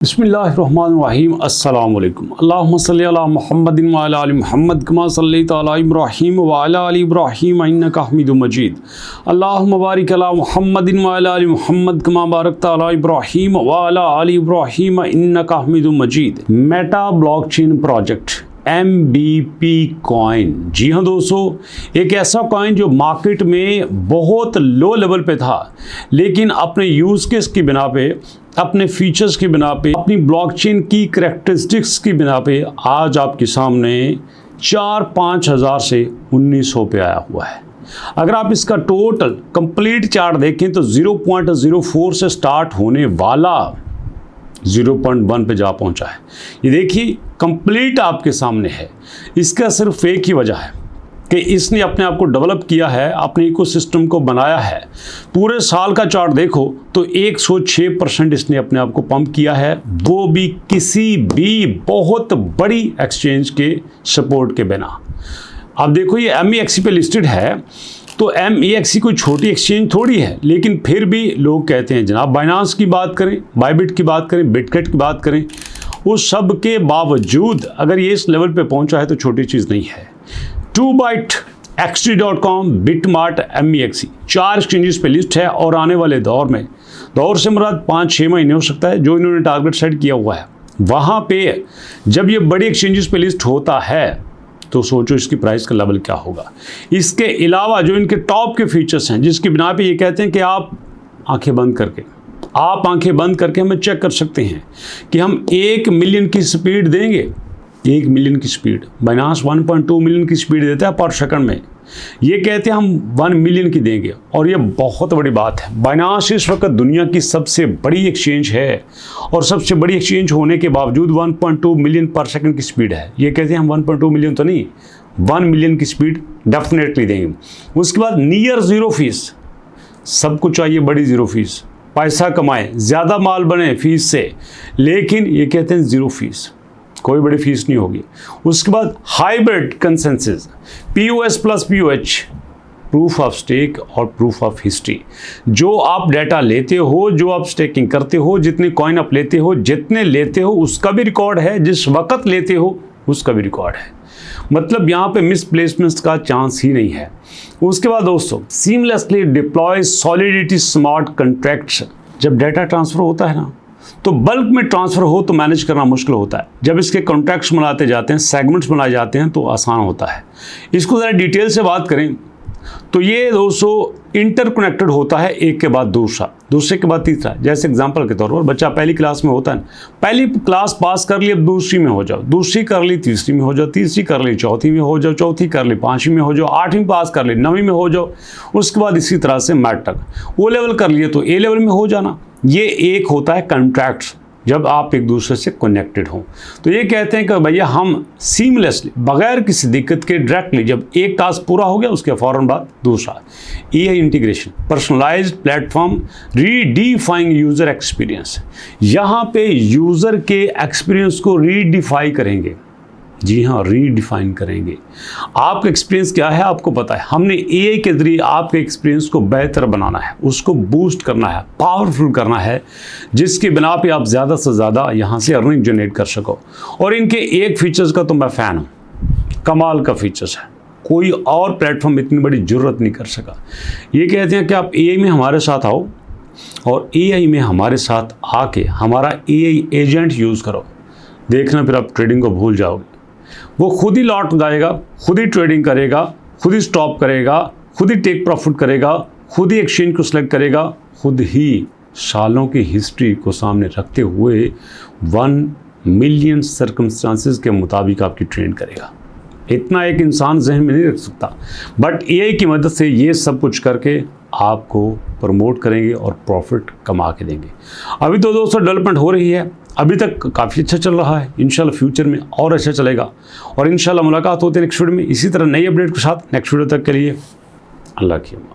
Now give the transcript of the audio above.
बिस्मिल्लाहिर्रहमानिर्रहीम अस्सलामु अलैकुम अल्लाहुम्मा सल्लि अला मुहम्मदिन व अला आलि मुहम्मद कमा सल्लैता अला इब्राहीम व अला आलि इब्राहीम इन्नका हमीदुम मजीद अल्लाहुम्मा बारिक अला मुहम्मदिन व अला आलि मुहम्मद कमा बारकता अला इब्राहीम व अला आलि इब्राहीम इन्नका हमीदुम मजीद। Meta blockchain project MBP coin. जी हाँ दोस्तों, एक ऐसा कॉइन जो मार्केट में बहुत लो लेवल पे था, लेकिन अपने यूज़ केस की बिना पे, अपने फीचर्स की बिना पे, अपनी ब्लॉकचेन की करैक्टरिस्टिक्स की बिना पे आज आपके सामने 4-5 हज़ार से 1900 पे आया हुआ है। अगर आप इसका टोटल कंप्लीट चार्ट देखें तो 0.04 से स्टार्ट होने वाला 0.1 पे जा पहुंचा है। ये देखिए कंप्लीट आपके सामने है। इसका सिर्फ एक ही वजह है कि इसने अपने आप को डेवलप किया है, अपने इकोसिस्टम को बनाया है। पूरे साल का चार्ट देखो तो 106% इसने अपने आप को पंप किया है, वो भी किसी भी बहुत बड़ी एक्सचेंज के सपोर्ट के बिना। अब देखो ये MEXC पे लिस्टेड है, तो MEXC कोई छोटी एक्सचेंज थोड़ी है, लेकिन फिर भी लोग कहते हैं जनाब बाइनांस की बात करें, बायबिट की बात करें, बिटकेट की बात करें, उस सब के बावजूद अगर ये इस लेवल पे पहुंचा है तो छोटी चीज़ नहीं है। 2byte, XT.com, BitMart, MEXC 4 exchanges पे लिस्ट है और आने वाले दौर से मुराद 5-6 महीने हो सकता है जो इन्होंने टारगेट सेट किया हुआ है। वहाँ पे जब ये बड़ी एक्सचेंजेस पे लिस्ट होता है तो सोचो इसकी प्राइस का लेवल क्या होगा। इसके अलावा जो इनके टॉप के फीचर्स हैं जिसकी बिना पे ये कहते हैं कि आप आंखें बंद करके हमें चेक कर सकते हैं कि हम 1 मिलियन की स्पीड देंगे। 1 मिलियन की स्पीड, बाइनांस 1.2 मिलियन की स्पीड देता है पर सेकंड में, ये कहते हैं हम 1 मिलियन की देंगे। और ये बहुत बड़ी बात है। बाइनांस इस वक्त दुनिया की सबसे बड़ी एक्सचेंज है और सबसे बड़ी एक्सचेंज होने के बावजूद 1.2 मिलियन पर सेकंड की स्पीड है। ये कहते हैं हम 1.2 मिलियन तो नहीं, 1 मिलियन की स्पीड डेफिनेटली देंगे। उसके बाद नियर ज़ीरो फीस, सबको चाहिए बड़ी ज़ीरो फीस, पैसा कमाएं, ज़्यादा माल बने फीस से, लेकिन ये कहते हैं ज़ीरो फीस, कोई बड़ी फीस नहीं होगी। उसके बाद hybrid consensus, POS plus POH, proof of stake और प्रूफ ऑफ हिस्ट्री। जो आप डाटा लेते हो, जो आप स्टेकिंग करते हो, जितने कॉइन आप लेते हो, जितने लेते हो उसका भी रिकॉर्ड है, जिस वक्त लेते हो उसका भी रिकॉर्ड है। मतलब यहाँ पे मिसप्लेसमेंट्स का चांस ही नहीं है। उसके बाद दोस्तों, seamlessly deploy solidity smart contracts. जब डाटा ट्रांसफ़र होता है ना, तो बल्क में ट्रांसफ़र हो तो मैनेज करना मुश्किल होता है। जब इसके कॉन्ट्रैक्ट्स बनाते जाते हैं, सेगमेंट्स बनाए जाते हैं तो आसान होता है। इसको ज़रा डिटेल से बात करें तो ये दोस्तों इंटरकनेक्टेड होता है, एक के बाद दूसरा, दूसरे के बाद तीसरा। जैसे एग्जांपल के तौर पर बच्चा पहली क्लास में होता है, पहली क्लास पास कर ली, अब दूसरी में हो जाओ, दूसरी कर ली तीसरी में हो जाओ, तीसरी कर ली चौथी में हो जाओ, चौथी कर ली 5वीं में हो जाओ, 8वीं पास कर ली 9वीं में हो जाओ। उसके बाद इसी तरह से मैट तक O लेवल कर लिए तो A लेवल में हो जाना। ये एक होता है कॉन्ट्रैक्ट्स, जब आप एक दूसरे से कनेक्टेड हों। तो ये कहते हैं कि भैया हम सीमलेसली, बगैर किसी दिक्कत के, डायरेक्टली जब एक टास्क पूरा हो गया उसके फ़ौरन बाद दूसरा। AI integration, personalised platform, redefining user experience. यहाँ पे यूज़र के एक्सपीरियंस को रीडिफाइन करेंगे। जी हाँ, रीडिफाइन करेंगे। आपका एक्सपीरियंस क्या है आपको पता है। हमने AI के ज़रिए आपके एक्सपीरियंस को बेहतर बनाना है, उसको बूस्ट करना है, पावरफुल करना है, जिसकी बिना पे आप ज़्यादा से ज़्यादा यहाँ से अर्निंग जनरेट कर सको। और इनके एक फीचर्स का तो मैं फ़ैन हूँ, कमाल का फीचर्स है, कोई और प्लेटफॉर्म इतनी बड़ी ज़रूरत नहीं कर सका। ये कहते हैं कि आप AI में हमारे साथ आओ और AI में हमारे साथ आके हमारा AI एजेंट यूज़ करो, देखना फिर आप ट्रेडिंग को भूल जाओगे। वो खुद ही लॉट लगाएगा, खुद ही ट्रेडिंग करेगा, खुद ही स्टॉप करेगा, खुद ही टेक प्रॉफिट करेगा, खुद ही एक्सचेंज को सिलेक्ट करेगा, खुद ही सालों की हिस्ट्री को सामने रखते हुए 1 मिलियन सर्कमस्टांसेस के मुताबिक आपकी ट्रेड करेगा। इतना एक इंसान जहन में नहीं रख सकता, बट AI की मदद से ये सब कुछ करके आपको प्रमोट करेंगे और प्रॉफिट कमा के देंगे। अभी तो दोस्तों डेवलपमेंट हो रही है, अभी तक काफ़ी अच्छा चल रहा है, इंशाल्लाह फ्यूचर में और अच्छा चलेगा। और इंशाल्लाह मुलाकात होती है नेक्स्ट वीडियो में इसी तरह नई अपडेट के साथ। नेक्स्ट वीडियो तक के लिए अल्लाह की अमान।